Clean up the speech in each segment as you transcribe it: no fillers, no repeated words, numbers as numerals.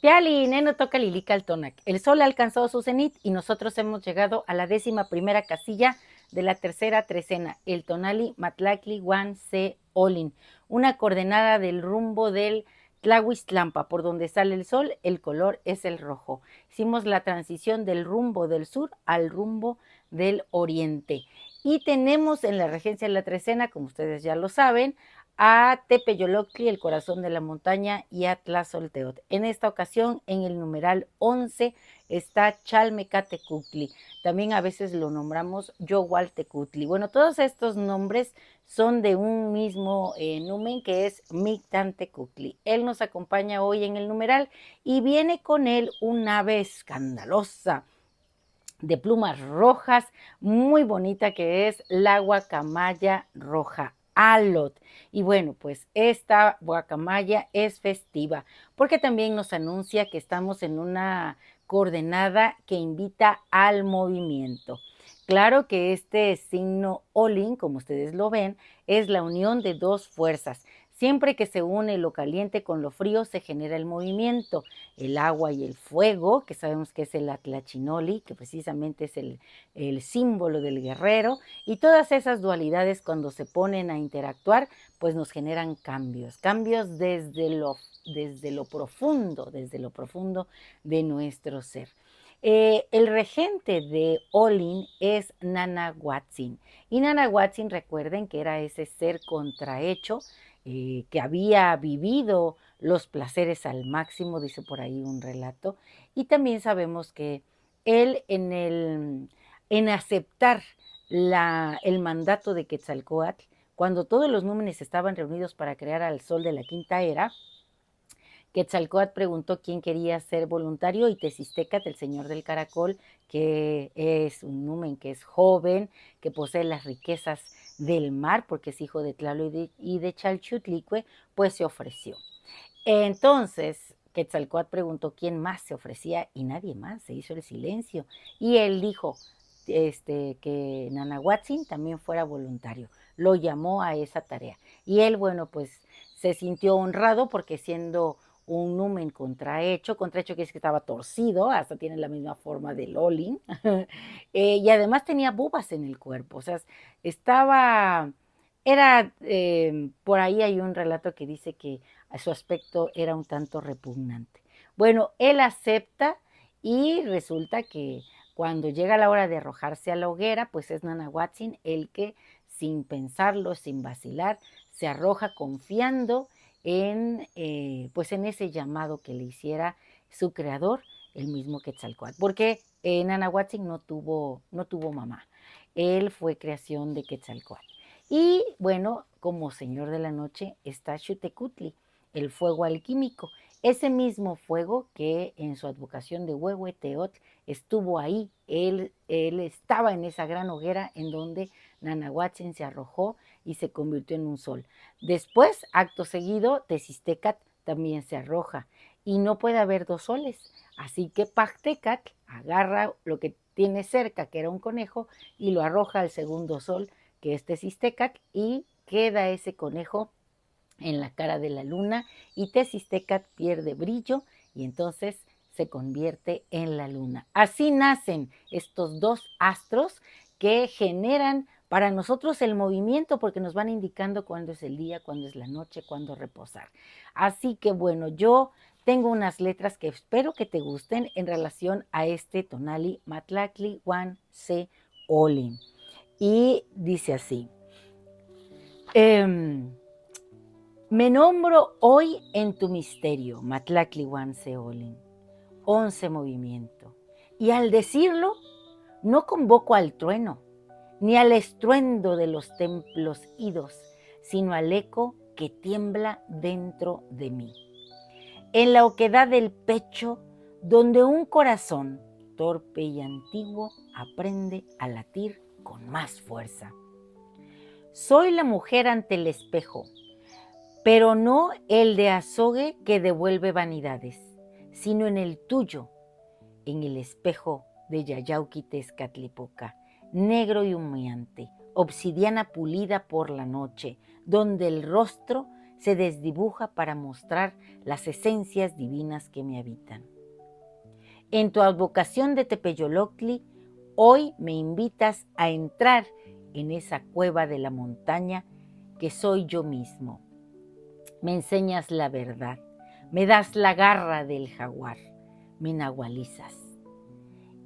Piali, neno toca lilica al tonac. El sol ha alcanzado su cenit y nosotros hemos llegado a la 11ª casilla de la tercera trecena, el tonali matlacli guan se olin, una coordenada del rumbo del Tlahuistlampa, por donde sale el sol, el color es el rojo. Hicimos la transición del rumbo del sur al rumbo del oriente. Y tenemos en la regencia de la trecena, como ustedes ya lo saben, a Tepeyoloctli, el corazón de la montaña, y a Tlazolteotl. En esta ocasión, en el numeral 11, está Chalmecatecutli. También a veces lo nombramos Yohualtecutli. Bueno, todos estos nombres son de un mismo numen que es Mictantecutli. Él nos acompaña hoy en el numeral y viene con él un ave escandalosa de plumas rojas, muy bonita, que es la guacamaya roja Alot. Y bueno, pues esta guacamaya es festiva porque también nos anuncia que estamos en una coordenada que invita al movimiento. Claro que este signo Olin, como ustedes lo ven, es la unión de dos fuerzas. Siempre que se une lo caliente con lo frío se genera el movimiento. El agua y el fuego, que sabemos que es el atlachinoli, que precisamente es el símbolo del guerrero, y todas esas dualidades cuando se ponen a interactuar, pues nos generan cambios, cambios desde lo profundo de nuestro ser. El regente de Olin es Nanahuatzin. Y Nanahuatzin, recuerden que era ese ser contrahecho que había vivido los placeres al máximo, dice por ahí un relato. Y también sabemos que él en aceptar el mandato de Quetzalcóatl, cuando todos los númenes estaban reunidos para crear al sol de la quinta era, Quetzalcóatl preguntó quién quería ser voluntario y Tezistecatl, el señor del caracol, que es un numen que es joven, que posee las riquezas del mar, porque es hijo de Tlaloc y de Chalchutlicue, pues se ofreció. Entonces, Quetzalcóatl preguntó quién más se ofrecía y nadie más, se hizo el silencio. Y él dijo que Nanahuatzin también fuera voluntario, lo llamó a esa tarea. Y él, bueno, pues se sintió honrado porque siendo un numen contrahecho quiere decir que estaba torcido, hasta tiene la misma forma del Olin, y además tenía bubas en el cuerpo, o sea, estaba, por ahí hay un relato que dice que su aspecto era un tanto repugnante. Bueno, él acepta y resulta que cuando llega la hora de arrojarse a la hoguera, pues es Nanahuatzin el que, sin pensarlo, sin vacilar, se arroja confiando pues en ese llamado que le hiciera su creador, el mismo Quetzalcóatl, porque Nanahuatzin no tuvo mamá, él fue creación de Quetzalcóatl. Y bueno, como señor de la noche está Xutecutli, el fuego alquímico, ese mismo fuego que en su advocación de Huehueteotl estuvo ahí, él estaba en esa gran hoguera en donde Nanahuatzin se arrojó y se convirtió en un sol. Después, acto seguido, Tezistecatl también se arroja y no puede haber dos soles, así que Pactecatl agarra lo que tiene cerca, que era un conejo, y lo arroja al segundo sol, que es Tezistecatl, y queda ese conejo en la cara de la luna y Tezistecatl pierde brillo y entonces se convierte en la luna. Así nacen estos dos astros que generan para nosotros el movimiento porque nos van indicando cuándo es el día, cuándo es la noche, cuándo reposar. Así que bueno, yo tengo unas letras que espero que te gusten en relación a este tonali matlacli guan se olin. Y dice así. Me nombro hoy en tu misterio, Matlaclihuan Seolin, 11 movimiento. Y al decirlo, no convoco al trueno, ni al estruendo de los templos idos, sino al eco que tiembla dentro de mí. En la oquedad del pecho, donde un corazón torpe y antiguo aprende a latir con más fuerza. Soy la mujer ante el espejo, pero no el de azogue que devuelve vanidades, sino en el tuyo, en el espejo de Yayauquitezcatlipoca, negro y humeante, obsidiana pulida por la noche, donde el rostro se desdibuja para mostrar las esencias divinas que me habitan. En tu advocación de Tepeyoloctli, hoy me invitas a entrar en esa cueva de la montaña que soy yo mismo. Me enseñas la verdad, me das la garra del jaguar, me nahualizas.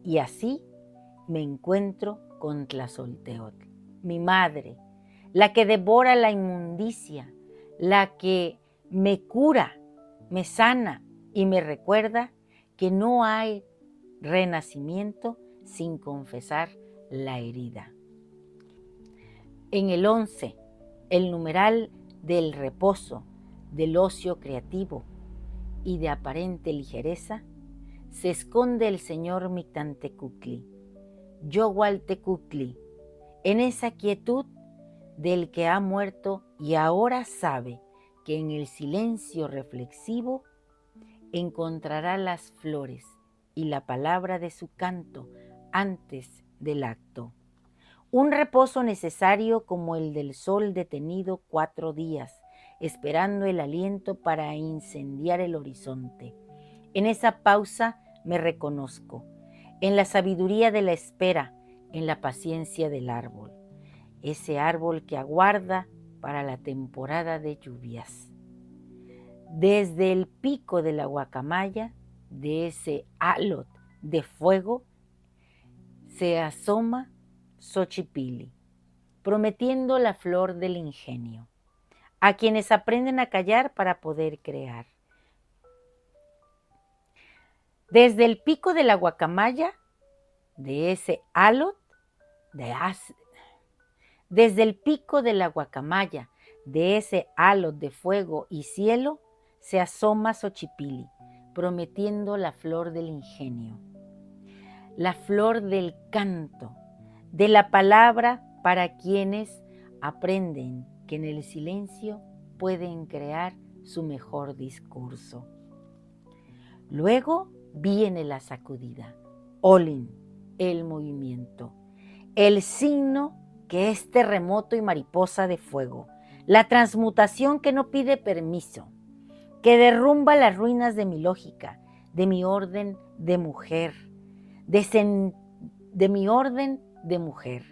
Y así me encuentro con Tlazolteotl, mi madre, la que devora la inmundicia, la que me cura, me sana y me recuerda que no hay renacimiento sin confesar la herida. En el 11, el numeral del reposo, del ocio creativo y de aparente ligereza, se esconde el señor Mictantecutli, Yogualtecutli, en esa quietud del que ha muerto y ahora sabe que en el silencio reflexivo encontrará las flores y la palabra de su canto antes del acto. Un reposo necesario como el del sol detenido 4 días, esperando el aliento para incendiar el horizonte. En esa pausa me reconozco, en la sabiduría de la espera, en la paciencia del árbol, ese árbol que aguarda para la temporada de lluvias. Desde el pico de la guacamaya, de ese alot de fuego, se asoma Xochipilli, prometiendo la flor del ingenio, a quienes aprenden a callar para poder crear. Desde el pico de la guacamaya, de ese alot, desde el pico de la guacamaya, de ese alot de fuego y cielo, se asoma Xochipilli, prometiendo la flor del ingenio, la flor del canto, de la palabra para quienes aprenden que en el silencio pueden crear su mejor discurso. Luego viene la sacudida, Olin, el movimiento, el signo que es terremoto y mariposa de fuego, la transmutación que no pide permiso, que derrumba las ruinas de mi lógica, de mi orden de mujer, de mi orden de mujer,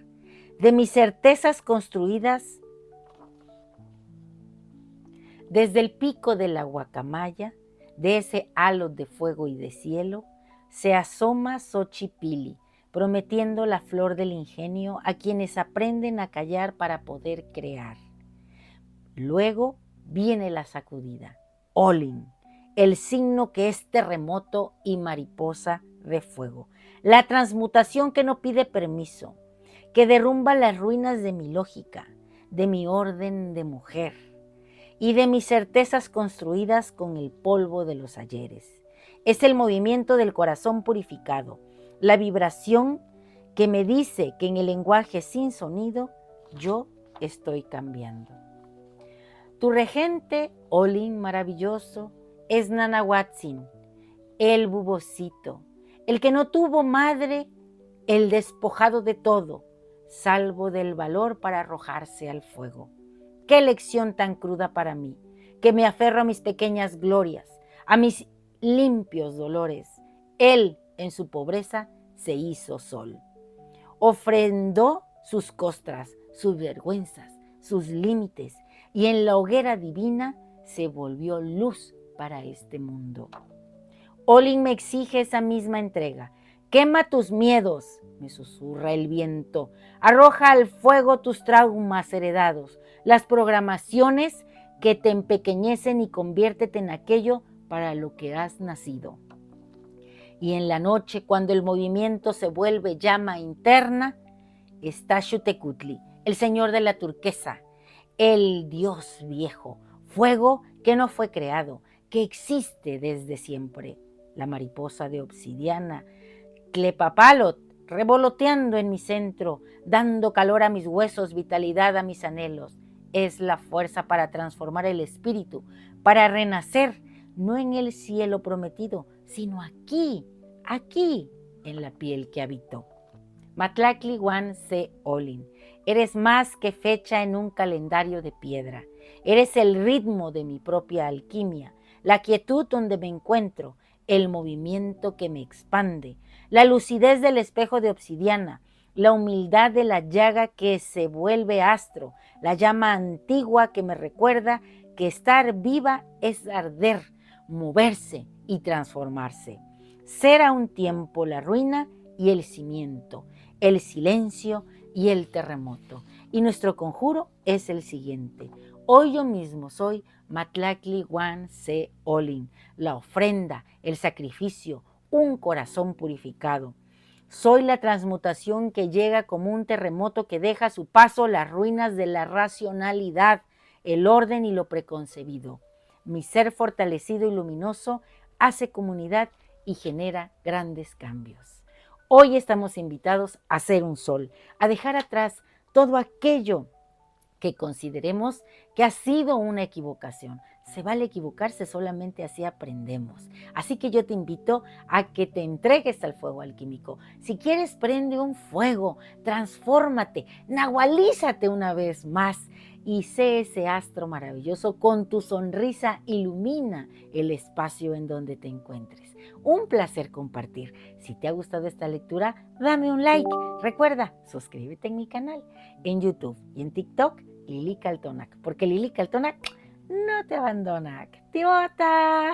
de mis certezas construidas desde el pico de la guacamaya, de ese halo de fuego y de cielo, se asoma Xochipilli, prometiendo la flor del ingenio a quienes aprenden a callar para poder crear. Luego viene la sacudida, Olin, el signo que es terremoto y mariposa de fuego, la transmutación que no pide permiso, que derrumba las ruinas de mi lógica, de mi orden de mujer y de mis certezas construidas con el polvo de los ayeres. Es el movimiento del corazón purificado, la vibración que me dice que en el lenguaje sin sonido yo estoy cambiando. Tu regente, Olin maravilloso, es Nanahuatzin, el bubocito, el que no tuvo madre, el despojado de todo, salvo del valor para arrojarse al fuego. ¡Qué lección tan cruda para mí, que me aferro a mis pequeñas glorias, a mis limpios dolores! Él, en su pobreza, se hizo sol. Ofrendó sus costras, sus vergüenzas, sus límites, y en la hoguera divina se volvió luz para este mundo. Olin me exige esa misma entrega. Quema tus miedos, me susurra el viento. Arroja al fuego tus traumas heredados, las programaciones que te empequeñecen y conviértete en aquello para lo que has nacido. Y en la noche, cuando el movimiento se vuelve llama interna, está Xutecutli, el señor de la turquesa, el dios viejo, fuego que no fue creado, que existe desde siempre. La mariposa de obsidiana, Tlepapalot, revoloteando en mi centro, dando calor a mis huesos, vitalidad a mis anhelos. Es la fuerza para transformar el espíritu, para renacer, no en el cielo prometido, sino aquí, en la piel que habito. Matlactli Guan Se Olin, eres más que fecha en un calendario de piedra. Eres el ritmo de mi propia alquimia, la quietud donde me encuentro, el movimiento que me expande, la lucidez del espejo de obsidiana, la humildad de la llaga que se vuelve astro, la llama antigua que me recuerda que estar viva es arder, moverse y transformarse. Ser a un tiempo la ruina y el cimiento, el silencio y el terremoto. Y nuestro conjuro es el siguiente. Hoy yo mismo soy Matlacli Wan Se Olin, la ofrenda, el sacrificio, un corazón purificado. Soy la transmutación que llega como un terremoto que deja a su paso las ruinas de la racionalidad, el orden y lo preconcebido. Mi ser fortalecido y luminoso hace comunidad y genera grandes cambios. Hoy estamos invitados a ser un sol, a dejar atrás todo aquello que consideremos que ha sido una equivocación. Se vale equivocarse, solamente así aprendemos. Así que yo te invito a que te entregues al fuego alquímico. Si quieres, prende un fuego, transfórmate, nahualízate una vez más y sé ese astro maravilloso. Con tu sonrisa ilumina el espacio en donde te encuentres. Un placer compartir. Si te ha gustado esta lectura, dame un like. Recuerda, suscríbete en mi canal, en YouTube y en TikTok, Lili Caltonac, porque Lili Caltonac no te abandona. ¡Activota!